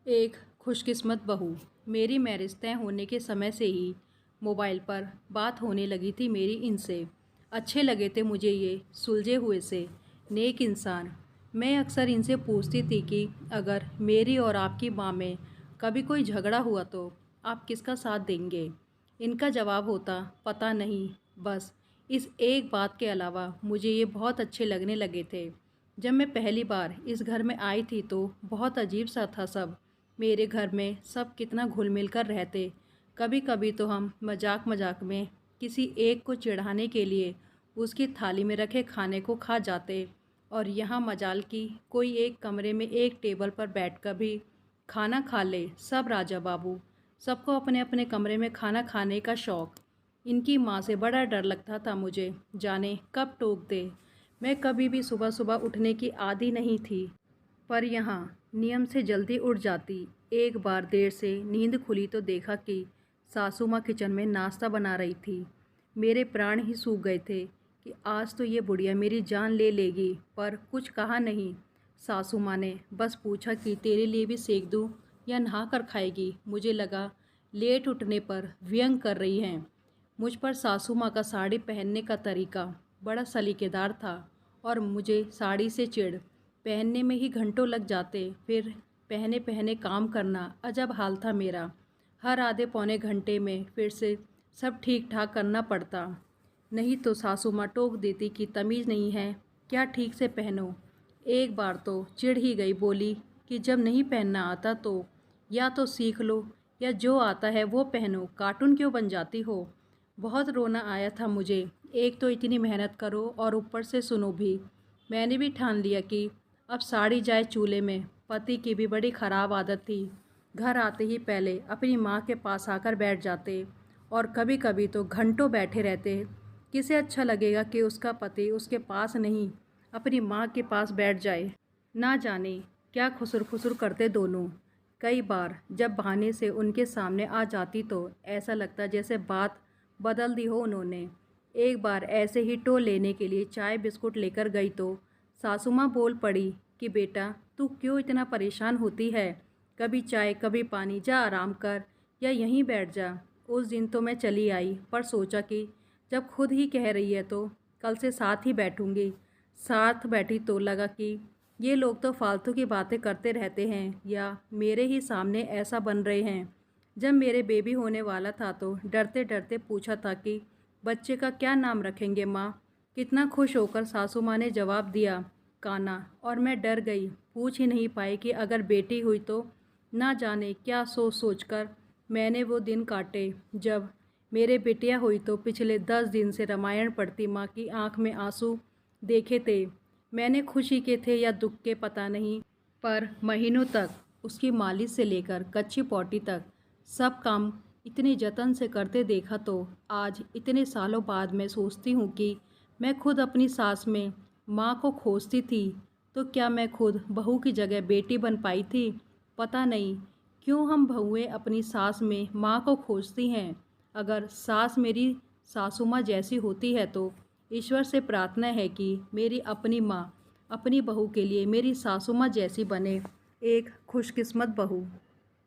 एक खुशकिस्मत बहू। मेरी मैरिज तय होने के समय से ही मोबाइल पर बात होने लगी थी मेरी इनसे। अच्छे लगे थे मुझे ये सुलझे हुए से नेक इंसान। मैं अक्सर इनसे पूछती थी कि अगर मेरी और आपकी माँ में कभी कोई झगड़ा हुआ तो आप किसका साथ देंगे। इनका जवाब होता पता नहीं। बस इस एक बात के अलावा मुझे ये बहुत अच्छे लगने लगे थे। जब मैं पहली बार इस घर में आई थी तो बहुत अजीब सा था सब। मेरे घर में सब कितना घुल मिल कर रहते। कभी कभी तो हम मजाक मजाक में किसी एक को चिढ़ाने के लिए उसकी थाली में रखे खाने को खा जाते। और यहाँ मजाल की कोई एक कमरे में एक टेबल पर बैठकर भी खाना खा ले। सब राजा बाबू, सबको अपने अपने कमरे में खाना खाने का शौक़। इनकी माँ से बड़ा डर लगता था मुझे, जाने कब टोक दे। मैं कभी भी सुबह सुबह उठने की आदी नहीं थी, पर यहाँ नियम से जल्दी उठ जाती। एक बार देर से नींद खुली तो देखा कि सासू माँ किचन में नाश्ता बना रही थी। मेरे प्राण ही सूख गए थे कि आज तो ये बुढ़िया मेरी जान ले लेगी, पर कुछ कहा नहीं। सासू माँ ने बस पूछा कि तेरे लिए भी सेक दूँ या नहा कर खाएगी। मुझे लगा लेट उठने पर व्यंग कर रही हैं मुझ पर। सासू माँ का साड़ी पहनने का तरीका बड़ा सलीकेदार था और मुझे साड़ी से चिढ़। पहनने में ही घंटों लग जाते, फिर पहने पहने काम करना अजब हाल था मेरा। हर आधे पौने घंटे में फिर से सब ठीक ठाक करना पड़ता, नहीं तो सासू माँ टोक देती कि तमीज़ नहीं है क्या, ठीक से पहनो। एक बार तो चिढ़ ही गई, बोली कि जब नहीं पहनना आता तो या तो सीख लो या जो आता है वो पहनो, कार्टून क्यों बन जाती हो। बहुत रोना आया था मुझे। एक तो इतनी मेहनत करो और ऊपर से सुनो भी। मैंने भी ठान लिया कि अब साड़ी जाए चूल्हे में। पति की भी बड़ी ख़राब आदत थी, घर आते ही पहले अपनी माँ के पास आकर बैठ जाते और कभी कभी तो घंटों बैठे रहते। किसे अच्छा लगेगा कि उसका पति उसके पास नहीं अपनी माँ के पास बैठ जाए। ना जाने क्या खुसुर खुसुर करते दोनों। कई बार जब बहाने से उनके सामने आ जाती तो ऐसा लगता जैसे बात बदल दी हो उन्होंने। एक बार ऐसे ही टो लेने के लिए चाय बिस्कुट लेकर गई तो सासू माँ बोल पड़ी कि बेटा तू क्यों इतना परेशान होती है, कभी चाय कभी पानी, जा आराम कर या यहीं बैठ जा। उस दिन तो मैं चली आई, पर सोचा कि जब खुद ही कह रही है तो कल से साथ ही बैठूंगी। साथ बैठी तो लगा कि ये लोग तो फालतू की बातें करते रहते हैं या मेरे ही सामने ऐसा बन रहे हैं। जब मेरे बेबी होने वाला था तो डरते डरते पूछा था कि बच्चे का क्या नाम रखेंगे माँ। कितना खुश होकर सासू माँ ने जवाब दिया, काना। और मैं डर गई, पूछ ही नहीं पाई कि अगर बेटी हुई तो। ना जाने क्या सोच सोचकर मैंने वो दिन काटे। जब मेरे बिटिया हुई तो पिछले 10 दिन से रामायण पढ़ती माँ की आंख में आंसू देखे थे मैंने। खुशी के थे या दुख के पता नहीं, पर महीनों तक उसकी मालिश से लेकर कच्ची पौटी तक सब काम इतने जतन से करते देखा तो आज इतने सालों बाद मैं सोचती हूँ कि मैं खुद अपनी सास में माँ को खोजती थी तो क्या मैं खुद बहू की जगह बेटी बन पाई थी। पता नहीं क्यों हम बहुएं अपनी सास में माँ को खोजती हैं। अगर सास मेरी सासू माँ जैसी होती है तो ईश्वर से प्रार्थना है कि मेरी अपनी माँ अपनी बहू के लिए मेरी सासू माँ जैसी बने। एक खुशकिस्मत बहू।